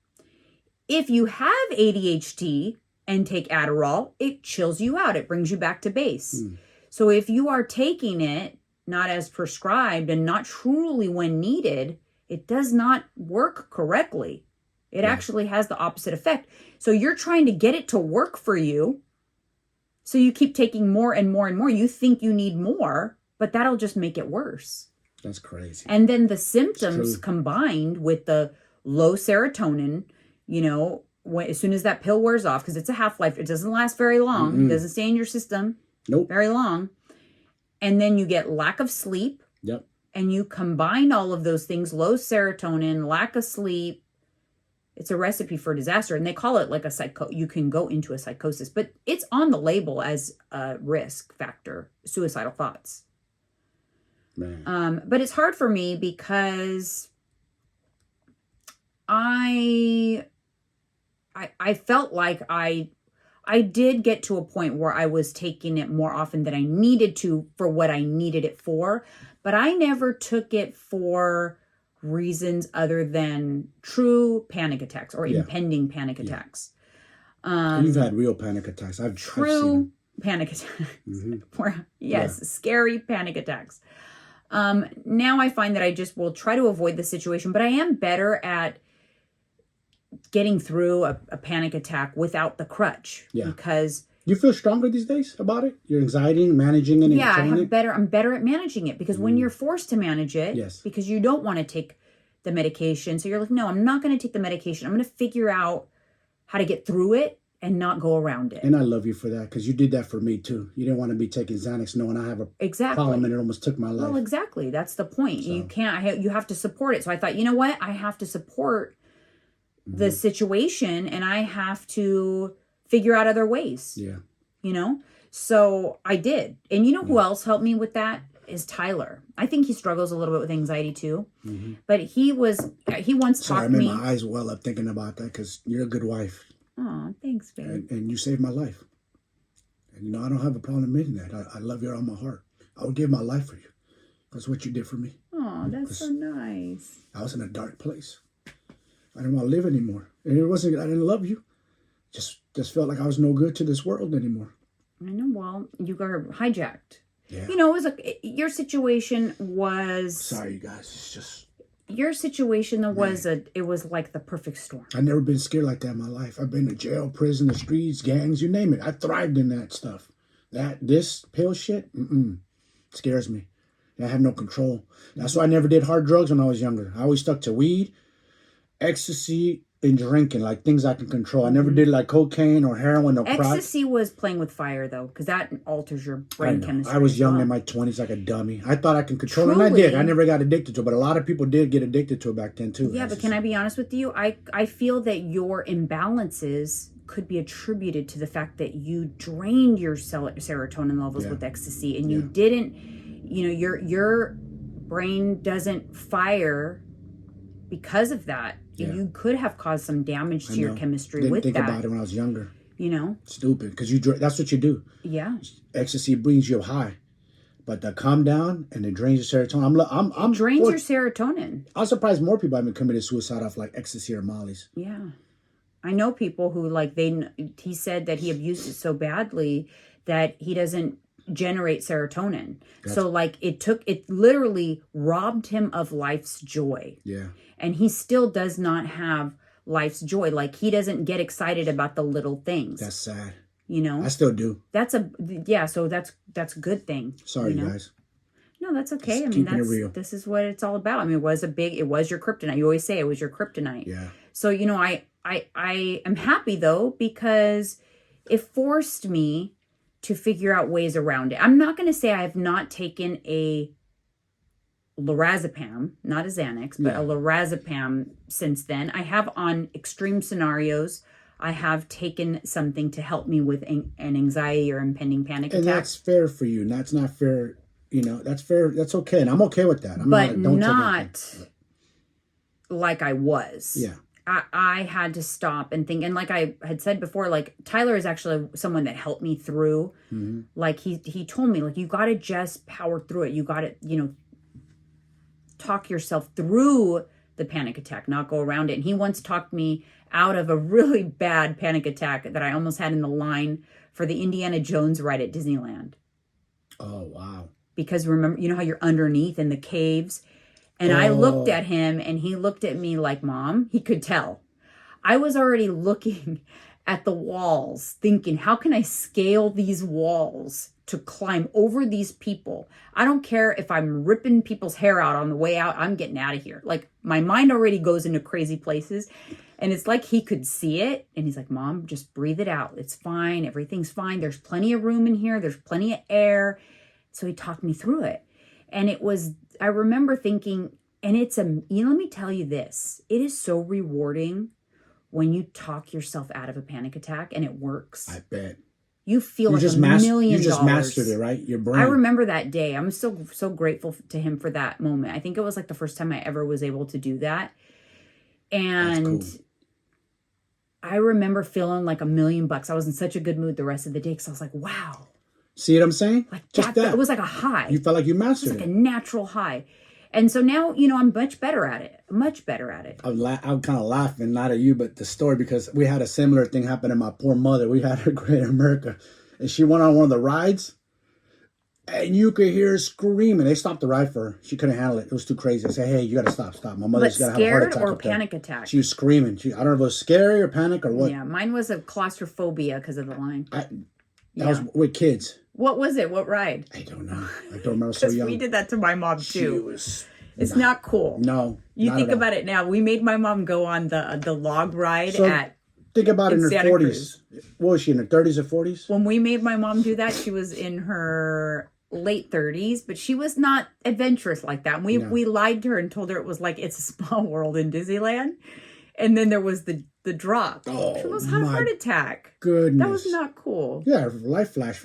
Speaker 1: If you have ADHD and take Adderall, it chills you out. It brings you back to base. So if you are taking it not as prescribed and not truly when needed, it does not work correctly. It actually has the opposite effect. So you're trying to get it to work for you. So you keep taking more and more and more. You think you need more, but that'll just make it worse.
Speaker 2: That's crazy.
Speaker 1: And then the symptoms combined with the low serotonin, you know, as soon as that pill wears off, because it's a half-life, it doesn't last very long. It doesn't stay in your system very long. And then you get lack of sleep.
Speaker 2: Yep.
Speaker 1: And you combine all of those things, low serotonin, lack of sleep. It's a recipe for disaster. And they call it like you can go into a psychosis, but it's on the label as a risk factor, suicidal thoughts.
Speaker 2: Man.
Speaker 1: But it's hard for me because I felt like I did get to a point where I was taking it more often than I needed to for what I needed it for, but I never took it for reasons other than true panic attacks or impending panic attacks.
Speaker 2: You've had real panic attacks. I've seen
Speaker 1: panic attacks. Scary panic attacks. Now I find that I just will try to avoid the situation, but I am better at getting through a panic attack without the crutch because
Speaker 2: you feel stronger these days about it? Your anxiety, managing it,
Speaker 1: I'm better at managing it because when you're forced to manage it, because you don't want to take the medication, so you're like, no, I'm not going to take the medication. I'm going to figure out how to get through it and not go around it.
Speaker 2: And I love you for that because you did that for me too. You didn't want to be taking Xanax knowing I have a problem and it almost took my life.
Speaker 1: Well, exactly. That's the point. So. You have to support it. So I thought, you know what? I have to support the situation and I have to figure out other ways. Yeah. You know? So I did. And you know who else helped me with that is Tyler. I think he struggles a little bit with anxiety too. But he once talked
Speaker 2: I
Speaker 1: me.
Speaker 2: made my eyes well up thinking about that because you're a good wife.
Speaker 1: Oh, thanks, babe.
Speaker 2: And you saved my life. And you know, I don't have a problem admitting that. I love you out of my heart. I would give my life for you. That's what you did for me.
Speaker 1: Oh, that's so nice.
Speaker 2: I was in a dark place. I didn't want to live anymore. And it wasn't, I didn't love you. Just felt like I was no good to this world anymore.
Speaker 1: I know. Well, you got hijacked.
Speaker 2: Yeah.
Speaker 1: You know, it was your situation was.
Speaker 2: Sorry, you guys. It's just.
Speaker 1: Your situation was it was like the perfect storm.
Speaker 2: I've never been scared like that in my life. I've been to jail, prison, the streets, gangs, you name it. I thrived in that stuff. This pill shit, scares me. I have no control. That's why I never did hard drugs when I was younger. I always stuck to weed, ecstasy, and drinking, like things I can control. I never did like cocaine or heroin or crack.
Speaker 1: Ecstasy was playing with fire though, because that alters your brain chemistry.
Speaker 2: I was young in my 20s like a dummy. I thought I could control it, and I did. I never got addicted to it, but a lot of people did get addicted to it back then too.
Speaker 1: Yeah, but can I be honest with you? I feel that your imbalances could be attributed to the fact that you drained your serotonin levels with ecstasy, and you didn't, you know, your brain doesn't fire because of that. Yeah. You could have caused some damage to your chemistry with that.
Speaker 2: Didn't think about it when I was younger.
Speaker 1: You know? Stupid,
Speaker 2: because that's what you do. Yeah. Ecstasy brings you high. But the calm down and it drains your serotonin.
Speaker 1: It drains your serotonin.
Speaker 2: I'm surprised more people haven't committed suicide off like ecstasy or Molly's.
Speaker 1: Yeah. I know people who he said that he abused it so badly that he doesn't generate serotonin. So it literally robbed him of life's joy. Yeah. And he still does not have life's joy. Like he doesn't get excited about the little things.
Speaker 2: That's sad.
Speaker 1: You know?
Speaker 2: I still do.
Speaker 1: So that's a good thing.
Speaker 2: Sorry, guys.
Speaker 1: No, that's okay.
Speaker 2: Just
Speaker 1: I mean,
Speaker 2: keeping it real.
Speaker 1: this is what it's all about. I mean, it was your kryptonite. You always say it was your kryptonite.
Speaker 2: Yeah.
Speaker 1: So, I am happy though, because it forced me to figure out ways around it. I'm not going to say I have not taken a lorazepam, not a Xanax, but a lorazepam since then. I have on extreme scenarios. I have taken something to help me with an anxiety or impending panic attack.
Speaker 2: And that's fair for you. That's not fair. That's fair. That's okay. And I'm okay with that.
Speaker 1: But not like I was.
Speaker 2: Yeah.
Speaker 1: I had to stop and think. And like I had said before, like Tyler is actually someone that helped me through. Mm-hmm. Like he told me, like, you got to just power through it. You got to, talk yourself through the panic attack, not go around it. And he once talked me out of a really bad panic attack that I almost had in the line for the Indiana Jones ride at Disneyland.
Speaker 2: Oh, wow.
Speaker 1: Because remember, how you're underneath in the caves. And I looked at him and he looked at me like, Mom, he could tell. I was already looking at the walls thinking, how can I scale these walls to climb over these people? I don't care if I'm ripping people's hair out on the way out. I'm getting out of here. Like, my mind already goes into crazy places. And it's like he could see it. And he's like, Mom, just breathe it out. It's fine. Everything's fine. There's plenty of room in here. There's plenty of air. So he talked me through it. And I remember thinking, and let me tell you this. It is so rewarding when you talk yourself out of a panic attack and it works.
Speaker 2: I bet.
Speaker 1: You feel like $1 million.
Speaker 2: You just mastered it, right? Your brain.
Speaker 1: I remember that day. I'm still so grateful to him for that moment. I think it was like the first time I ever was able to do that. And cool. I remember feeling like $1 million. I was in such a good mood the rest of the day because I was like, wow.
Speaker 2: See what I'm saying?
Speaker 1: Like just that. It was like a high.
Speaker 2: You felt like you mastered it.
Speaker 1: It was like a natural high. And so now, I'm much better at it. Much better at it.
Speaker 2: I'm kind of laughing, not at you, but the story, because we had a similar thing happen to my poor mother. We had her Great America, and she went on one of the rides, and you could hear her screaming. They stopped the ride for her. She couldn't handle it. It was too crazy. I said, hey, you got to stop. My mother's got to have a heart attack.
Speaker 1: Scared or panic attack?
Speaker 2: She was screaming. I don't know if it was scary or panic or what.
Speaker 1: Yeah, mine was a claustrophobia because of the line.
Speaker 2: That was with kids.
Speaker 1: What was it? What ride?
Speaker 2: I don't know. I don't remember. So young.
Speaker 1: We did that to my mom too. It's not cool.
Speaker 2: No.
Speaker 1: You think about it now. We made my mom go on the log ride
Speaker 2: think about it in her
Speaker 1: Santa
Speaker 2: 40s.
Speaker 1: Cruz.
Speaker 2: What was she, in her 30s or 40s?
Speaker 1: When we made my mom do that, she was in her late 30s, but she was not adventurous like that. We lied to her and told her it was like It's a Small World in Disneyland. And then there was the drop.
Speaker 2: Oh,
Speaker 1: she almost had a heart attack.
Speaker 2: Goodness.
Speaker 1: That was not cool.
Speaker 2: Yeah, her life flashed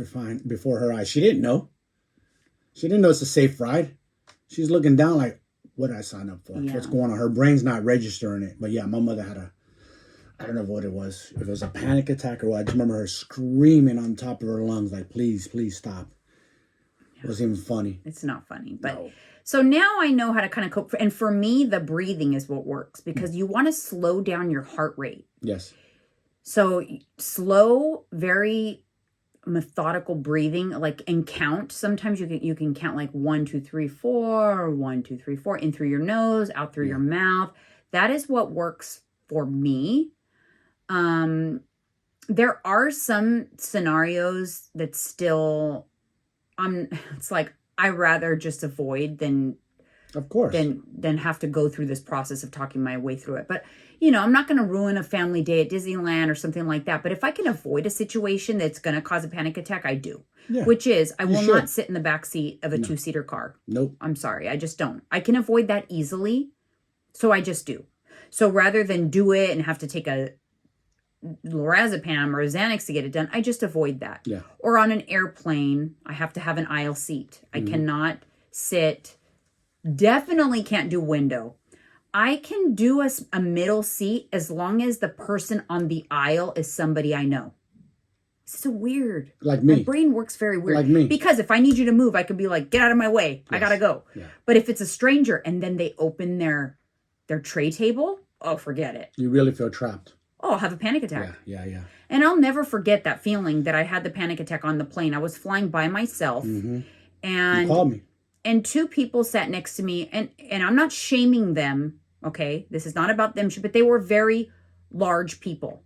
Speaker 2: before her eyes. She didn't know. She didn't know it's a safe ride. She's looking down like, what did I sign up for? Yeah. What's going on? Her brain's not registering it. But yeah, my mother had I don't know what it was. If it was a panic attack or what. I just remember her screaming on top of her lungs like, please, please stop. It wasn't even funny.
Speaker 1: It's not funny. But no. So now I know how to kind of cope. And for me, the breathing is what works because you want to slow down your heart rate.
Speaker 2: Yes.
Speaker 1: So slow, very methodical breathing, and count. Sometimes you can count like 1, 2, 3, 4, 1, 2, 3, 4 in through your nose, out through your mouth. That is what works for me. There are some scenarios that still it's like I rather just avoid than
Speaker 2: of course
Speaker 1: than have to go through this process of talking my way through it. But I'm not going to ruin a family day at Disneyland or something like that. But if I can avoid a situation that's going to cause a panic attack, I do. Yeah. Which is, I will not sit in the back seat of a 2-seater car.
Speaker 2: Nope.
Speaker 1: I'm sorry. I just don't. I can avoid that easily. So I just do. So rather than do it and have to take a lorazepam or a Xanax to get it done, I just avoid that.
Speaker 2: Yeah.
Speaker 1: Or on an airplane, I have to have an aisle seat. I cannot sit. Definitely can't do window. I can do a middle seat as long as the person on the aisle is somebody I know. It's so weird.
Speaker 2: Like me.
Speaker 1: My brain works very weird.
Speaker 2: Like me.
Speaker 1: Because if I need you to move, I could be like, get out of my way. Yes. I gotta go. Yeah. But if it's a stranger and then they open their tray table, oh, forget it.
Speaker 2: You really feel trapped.
Speaker 1: Oh, I'll have a panic attack.
Speaker 2: Yeah.
Speaker 1: And I'll never forget that feeling that I had the panic attack on the plane. I was flying by myself.
Speaker 2: Mm-hmm.
Speaker 1: And
Speaker 2: you called me.
Speaker 1: And 2 people sat next to me. And I'm not shaming them. Okay, this is not about them, but they were very large people.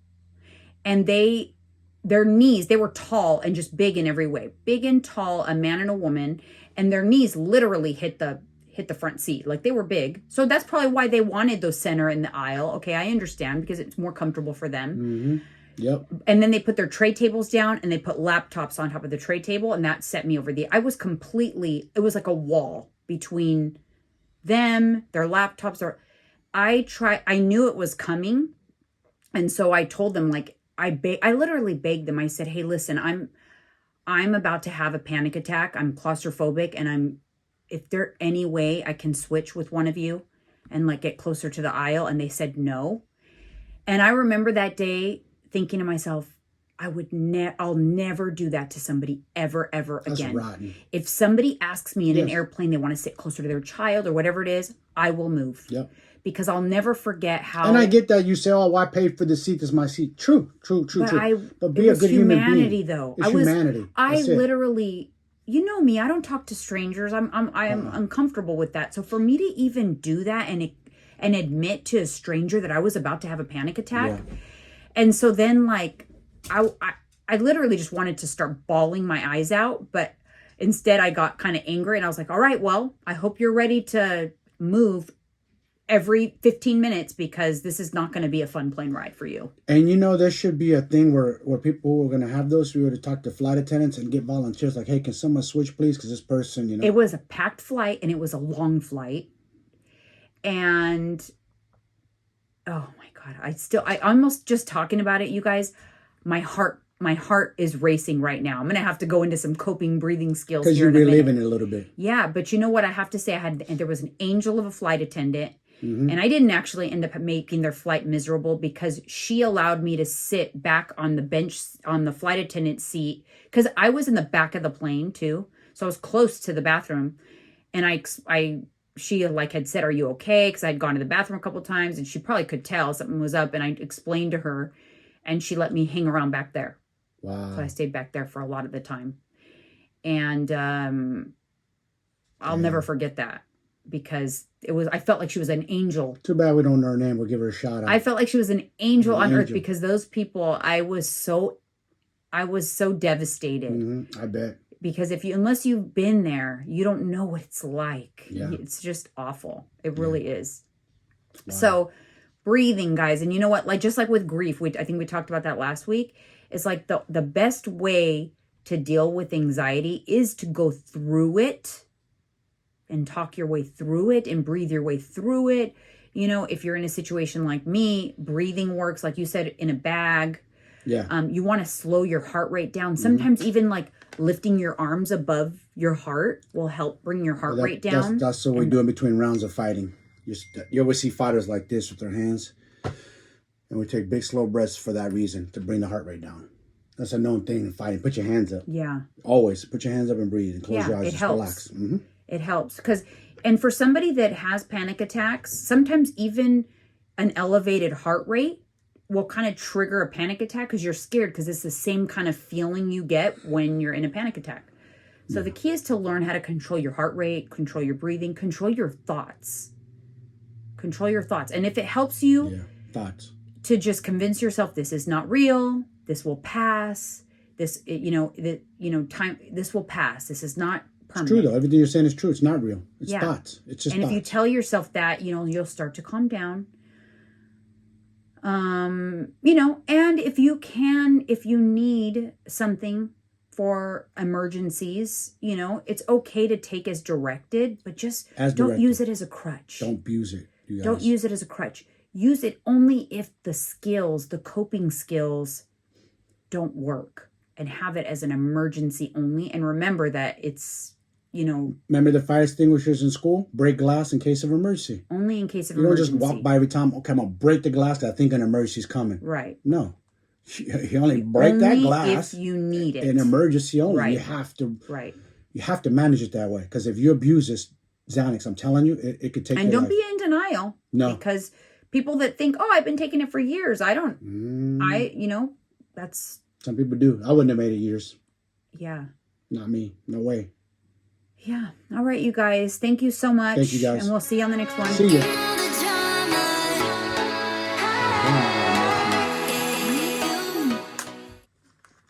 Speaker 1: And their knees, they were tall and just big in every way. Big and tall, a man and a woman. and their knees literally hit the front seat. Like, they were big. So that's probably why they wanted those center in the aisle. Okay, I understand, because it's more comfortable for them.
Speaker 2: Mm-hmm. Yep.
Speaker 1: And then they put their tray tables down and they put laptops on top of the tray table, and that set me over I was completely, it was like a wall between them, their laptops. I knew it was coming. And so I told them, like, I literally begged them. I said, hey, listen, I'm about to have a panic attack. I'm claustrophobic, and if there any way I can switch with one of you and like get closer to the aisle. And they said no. And I remember that day thinking to myself, I'll never do that to somebody ever again.
Speaker 2: That's rotten.
Speaker 1: If somebody asks me in an airplane, they want to sit closer to their child or whatever it is, I will move.
Speaker 2: Yep.
Speaker 1: Because I'll never forget how.
Speaker 2: And I get that you say, "Oh, why pay for the seat? This is my seat." True. But be a good human being.
Speaker 1: Humanity, though.
Speaker 2: It's humanity.
Speaker 1: I literally, you know me. I don't talk to strangers. I am uncomfortable with that. So for me to even do that and admit to a stranger that I was about to have a panic attack, and so then like I literally just wanted to start bawling my eyes out, but instead I got kind of angry, and I was like, "All right, well, I hope you're ready to move every 15 minutes, because this is not going to be a fun plane ride for you."
Speaker 2: And there should be a thing where people who are going to have those, we were to talk to flight attendants and get volunteers like, hey, can someone switch, please? Because this person,
Speaker 1: It was a packed flight, and it was a long flight. And, oh my God, I almost, just talking about it, you guys, my heart is racing right now. I'm going to have to go into some coping breathing skills
Speaker 2: because you're reliving it a little bit.
Speaker 1: Yeah, but you know what I have to say? There was an angel of a flight attendant. Mm-hmm. And I didn't actually end up making their flight miserable, because she allowed me to sit back on the bench on the flight attendant seat, because I was in the back of the plane too. So I was close to the bathroom, and she like had said, "Are you okay?" Because I'd gone to the bathroom a couple times, and she probably could tell something was up. And I explained to her, and she let me hang around back there.
Speaker 2: Wow.
Speaker 1: So I stayed back there for a lot of the time. And I'll never forget that, because I felt like she was an angel.
Speaker 2: Too bad we don't know her name. We'll give her a shout out.
Speaker 1: I felt like she was an angel on earth, because those people, I was so devastated.
Speaker 2: Mm-hmm. I bet.
Speaker 1: Because unless you've been there, you don't know what it's like.
Speaker 2: Yeah.
Speaker 1: It's just awful. It really is. Wow. So breathing, guys. And you know what? Like, just like with grief, I think we talked about that last week. It's like the best way to deal with anxiety is to go through it and talk your way through it and breathe your way through it. If you're in a situation like me, breathing works, like you said, in a bag.
Speaker 2: Yeah.
Speaker 1: You want to slow your heart rate down. Sometimes even like lifting your arms above your heart will help bring your heart rate down.
Speaker 2: That's what we do in between rounds of fighting. You always see fighters like this with their hands. And we take big, slow breaths for that reason, to bring the heart rate down. That's a known thing in fighting. Put your hands up.
Speaker 1: Yeah.
Speaker 2: Always put your hands up and breathe, and close your eyes.
Speaker 1: It
Speaker 2: just
Speaker 1: helps.
Speaker 2: Relax. Mm-hmm.
Speaker 1: It helps. And for somebody that has panic attacks, sometimes even an elevated heart rate will kind of trigger a panic attack, because you're scared, because it's the same kind of feeling you get when you're in a panic attack. So the key is to learn how to control your heart rate, control your breathing, control your thoughts. Control your thoughts. And if it helps you
Speaker 2: thoughts,
Speaker 1: to just convince yourself this is not real, this will pass, this will pass. This is not permanent.
Speaker 2: It's true, though. Everything you're saying is true. It's not real. It's thoughts. It's just thoughts.
Speaker 1: And if you tell yourself that, you'll start to calm down. And if you need something for emergencies, it's okay to take as directed, but just don't use it as a crutch.
Speaker 2: Don't abuse it. You guys.
Speaker 1: Don't use it as a crutch. Use it only if the coping skills don't work, and have it as an emergency only. And remember that it's,
Speaker 2: Remember the fire extinguishers in school? Break glass in case of emergency.
Speaker 1: Only in case of emergency.
Speaker 2: You don't just walk by every time, okay, I'm going to break the glass because I think an emergency is coming.
Speaker 1: Right.
Speaker 2: No. You only break that glass
Speaker 1: if you need it.
Speaker 2: In emergency only.
Speaker 1: Right.
Speaker 2: You have to.
Speaker 1: Right.
Speaker 2: You have to manage it that way, because if you abuse this Xanax, I'm telling you, it could take.
Speaker 1: And don't be in denial.
Speaker 2: No.
Speaker 1: Because people that think, I've been taking it for years. I don't. That's.
Speaker 2: Some people do. I wouldn't have made it years.
Speaker 1: Yeah.
Speaker 2: Not me. No way.
Speaker 1: Yeah. All right, you guys. Thank you so much.
Speaker 2: Thank you, guys.
Speaker 1: And we'll see you on the next one.
Speaker 2: See ya.